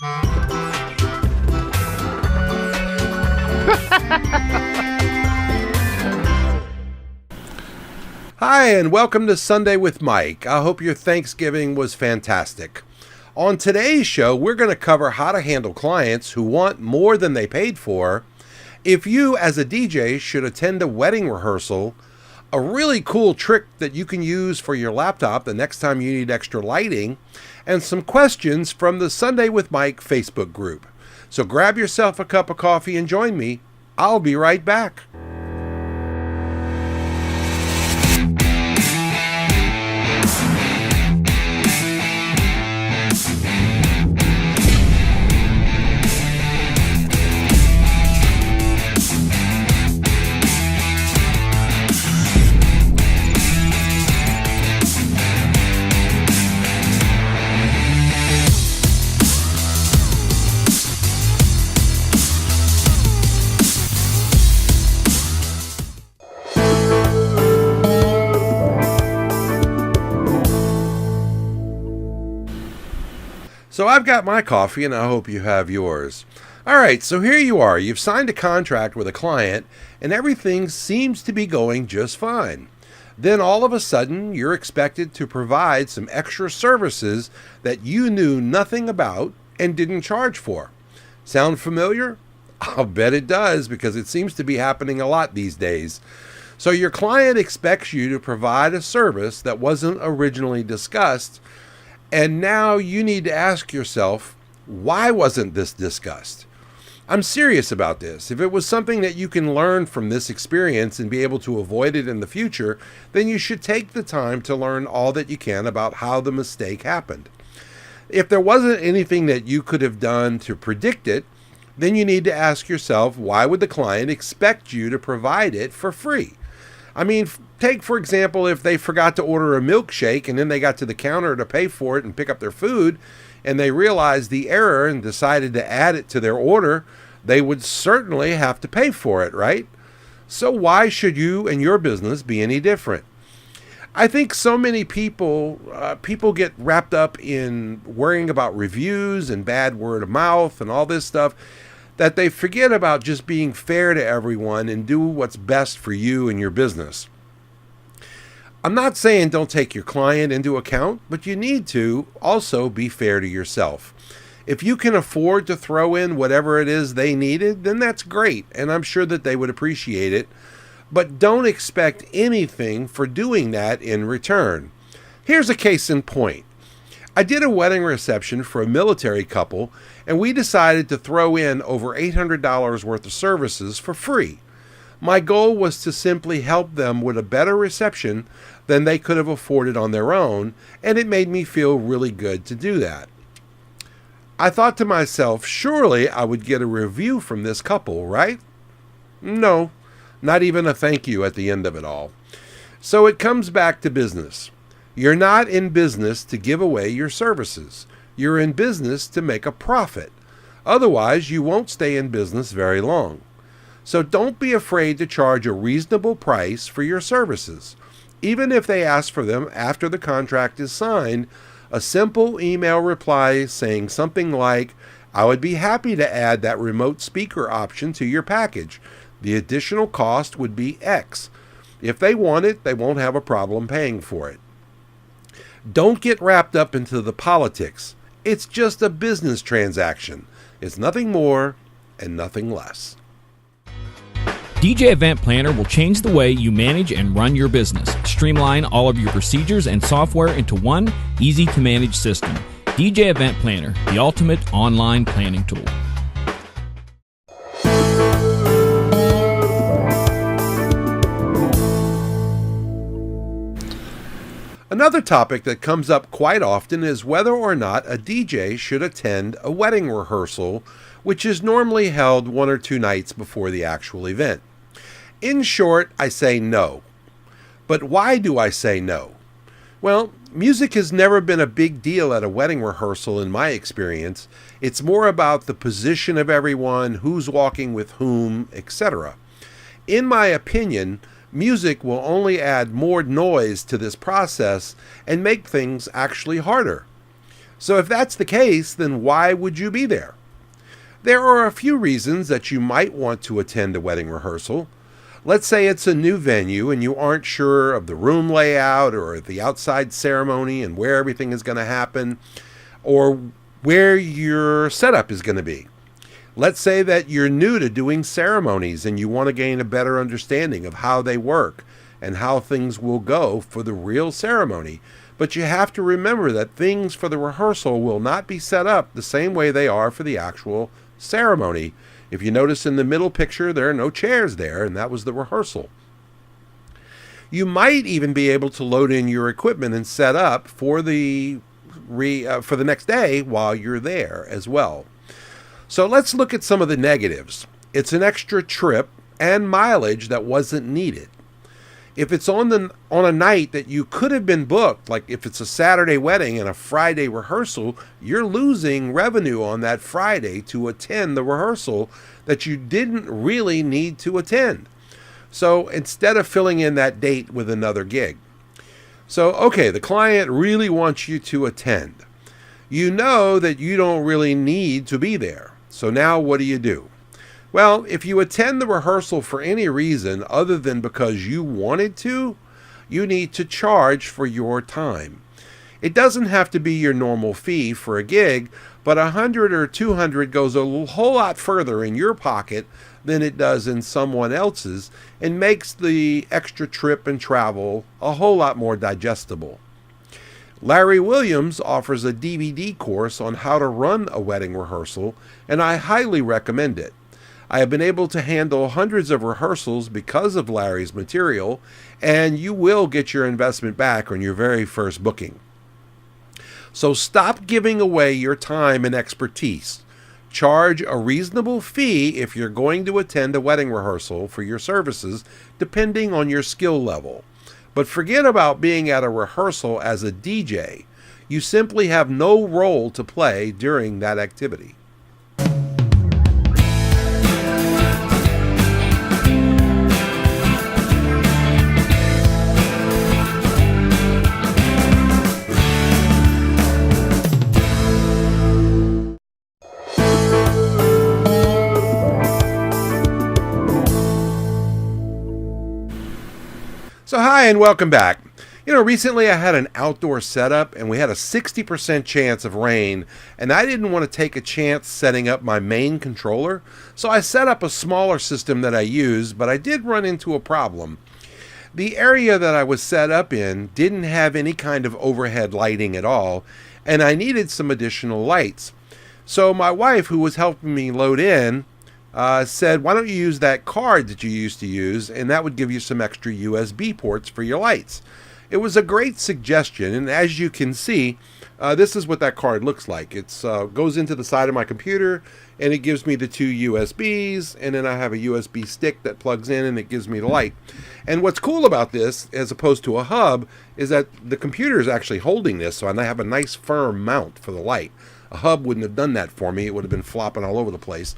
Hi, and welcome to Sunday with Mike. I hope your Thanksgiving was fantastic. On today's show, we're going to cover how to handle clients who want more than they paid for, if you as a DJ should attend a wedding rehearsal, a really cool trick that you can use for your laptop the next time you need extra lighting, and some questions from the Sunday with Mike Facebook group. So grab yourself a cup of coffee and join me. I'll be right back. So I've got my coffee and I hope you have yours. All right, so here you are. You've signed a contract with a client and everything seems to be going just fine. Then all of a sudden, you're expected to provide some extra services that you knew nothing about and didn't charge for. Sound familiar? I'll bet it does, because it seems to be happening a lot these days. So your client expects you to provide a service that wasn't originally discussed, and now you need to ask yourself, why wasn't this discussed? I'm serious about this. If it was something that you can learn from this experience and be able to avoid it in the future, then you should take the time to learn all that you can about how the mistake happened. If there wasn't anything that you could have done to predict it, then you need to ask yourself, why would the client expect you to provide it for free? I mean, take, for example, if they forgot to order a milkshake and then they got to the counter to pay for it and pick up their food, and they realized the error and decided to add it to their order, they would certainly have to pay for it, right? So why should you and your business be any different? I think so many people get wrapped up in worrying about reviews and bad word of mouth and all this stuff, that they forget about just being fair to everyone and do what's best for you and your business. I'm not saying don't take your client into account, but you need to also be fair to yourself. If you can afford to throw in whatever it is they needed, then that's great, and I'm sure that they would appreciate it. But don't expect anything for doing that in return. Here's a case in point. I did a wedding reception for a military couple, and we decided to throw in over $800 worth of services for free. My goal was to simply help them with a better reception than they could have afforded on their own, and it made me feel really good to do that. I thought to myself, surely I would get a review from this couple, right? No, not even a thank you at the end of it all. So it comes back to business. You're not in business to give away your services. You're in business to make a profit. Otherwise, you won't stay in business very long. So don't be afraid to charge a reasonable price for your services. Even if they ask for them after the contract is signed, a simple email reply saying something like, I would be happy to add that remote speaker option to your package. The additional cost would be X. If they want it, they won't have a problem paying for it. Don't get wrapped up into the politics. It's just a business transaction. It's nothing more and nothing less. DJ Event Planner will change the way you manage and run your business. Streamline all of your procedures and software into one easy-to-manage system. DJ Event Planner, the ultimate online planning tool. Another topic that comes up quite often is whether or not a DJ should attend a wedding rehearsal, which is normally held 1 or 2 nights before the actual event. In short, I say no. But why do I say no? Well, music has never been a big deal at a wedding rehearsal in my experience. It's more about the position of everyone, who's walking with whom, etc. In my opinion, music will only add more noise to this process and make things actually harder. So if that's the case, then why would you be there? There are a few reasons that you might want to attend a wedding rehearsal. Let's say it's a new venue and you aren't sure of the room layout or the outside ceremony and where everything is going to happen or where your setup is going to be. Let's say that you're new to doing ceremonies and you want to gain a better understanding of how they work and how things will go for the real ceremony. But you have to remember that things for the rehearsal will not be set up the same way they are for the actual ceremony. If you notice in the middle picture, there are no chairs there, and that was the rehearsal. You might even be able to load in your equipment and set up for the next day while you're there as well. So let's look at some of the negatives. It's an extra trip and mileage that wasn't needed. If it's on a night that you could have been booked, like if it's a Saturday wedding and a Friday rehearsal, you're losing revenue on that Friday to attend the rehearsal that you didn't really need to attend. So instead of filling in that date with another gig. So, okay, the client really wants you to attend. You know that you don't really need to be there. So now what do? Well, if you attend the rehearsal for any reason other than because you wanted to, you need to charge for your time. It doesn't have to be your normal fee for a gig, but $100 or $200 goes a whole lot further in your pocket than it does in someone else's and makes the extra trip and travel a whole lot more digestible. Larry Williams offers a DVD course on how to run a wedding rehearsal, and I highly recommend it. I have been able to handle hundreds of rehearsals because of Larry's material, and you will get your investment back on your very first booking. So stop giving away your time and expertise. Charge a reasonable fee if you're going to attend a wedding rehearsal for your services, depending on your skill level. But forget about being at a rehearsal as a DJ. You simply have no role to play during that activity. So hi and welcome back. Recently I had an outdoor setup and we had a 60% chance of rain, and I didn't want to take a chance setting up my main controller, so I set up a smaller system that I use, but I did run into a problem. The area that I was set up in didn't have any kind of overhead lighting at all, and I needed some additional lights. So my wife, who was helping me load in, said, why don't you use that card that you used to use, and that would give you some extra USB ports for your lights. It was a great suggestion, and as you can see, this is what that card looks like. It goes into the side of my computer, and it gives me the two USBs, and then I have a USB stick that plugs in, and it gives me the light. And what's cool about this, as opposed to a hub, is that the computer is actually holding this, so I have a nice firm mount for the light. A hub wouldn't have done that for me. It would have been flopping all over the place.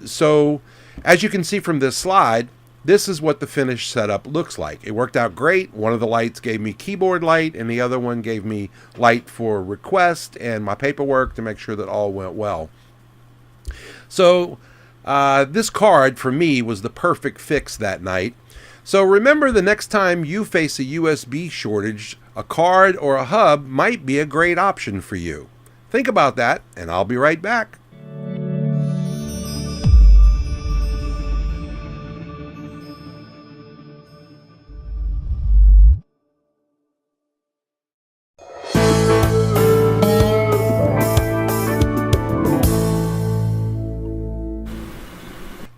So as you can see from this slide, this is what the finished setup looks like. It worked out great. One of the lights gave me keyboard light, and the other one gave me light for request and my paperwork to make sure that all went well. So this card for me was the perfect fix that night. So remember, the next time you face a USB shortage, a card or a hub might be a great option for you. Think about that, and I'll be right back.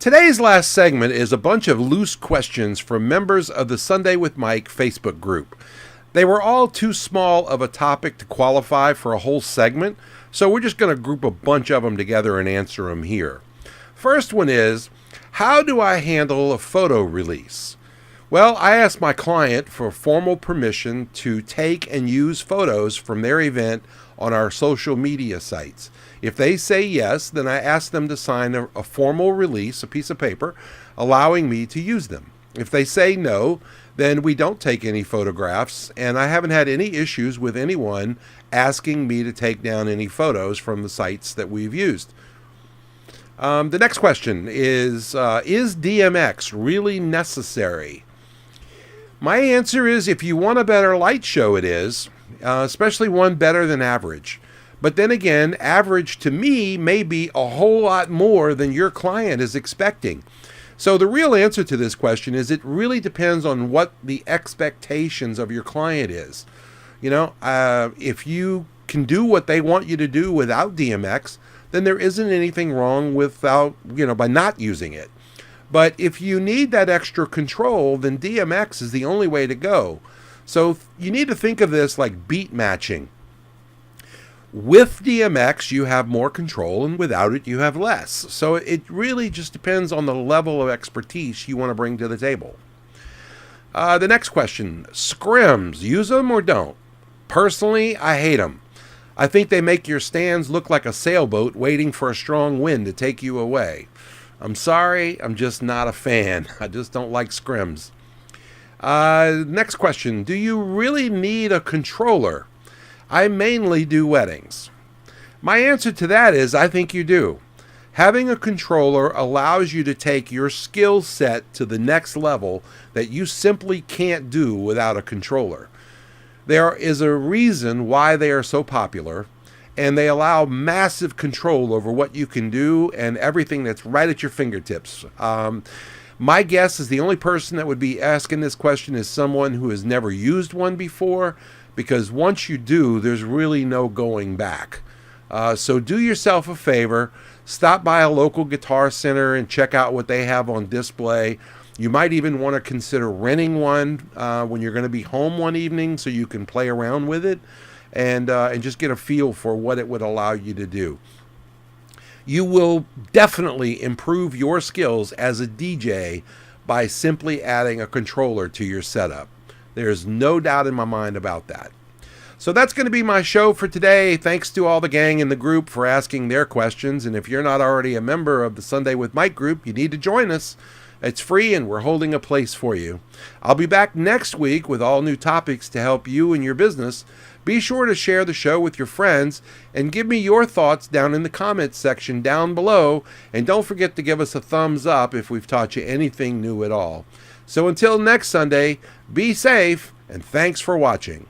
Today's last segment is a bunch of loose questions from members of the Sunday with Mike Facebook group. They were all too small of a topic to qualify for a whole segment, so we're just going to group a bunch of them together and answer them here. First one is, how do I handle a photo release? Well, I asked my client for formal permission to take and use photos from their event on our social media sites. If they say yes, then I ask them to sign a formal release, a piece of paper, allowing me to use them. If they say no, then we don't take any photographs, and I haven't had any issues with anyone asking me to take down any photos from the sites that we've used. The next question is DMX really necessary? My answer is, if you want a better light show, it is, especially one better than average. But then again, average to me may be a whole lot more than your client is expecting. So the real answer to this question is it really depends on what the expectations of your client is. If you can do what they want you to do without DMX, then there isn't anything wrong by not using it. But if you need that extra control, then DMX is the only way to go. So you need to think of this like beat matching. With DMX, you have more control, and without it, you have less. So it really just depends on the level of expertise you want to bring to the table. The next question, scrims, use them or don't? Personally, I hate them. I think they make your stands look like a sailboat waiting for a strong wind to take you away. I'm sorry, I'm just not a fan. I just don't like scrims. Next question, do you really need a controller? I mainly do weddings. My answer to that is I think you do. Having a controller allows you to take your skill set to the next level that you simply can't do without a controller. There is a reason why they are so popular, and they allow massive control over what you can do and everything that's right at your fingertips. My guess is the only person that would be asking this question is someone who has never used one before, because once you do, there's really no going back. So do yourself a favor, stop by a local guitar center and check out what they have on display. You might even want to consider renting one when you're going to be home one evening so you can play around with it and just get a feel for what it would allow you to do. You will definitely improve your skills as a DJ by simply adding a controller to your setup. There's no doubt in my mind about that. So that's going to be my show for today. Thanks to all the gang in the group for asking their questions. And if you're not already a member of the Sunday with Mike group, you need to join us. It's free and we're holding a place for you. I'll be back next week with all new topics to help you and your business. Be sure to share the show with your friends and give me your thoughts down in the comments section down below. And don't forget to give us a thumbs up if we've taught you anything new at all. So until next Sunday, be safe and thanks for watching.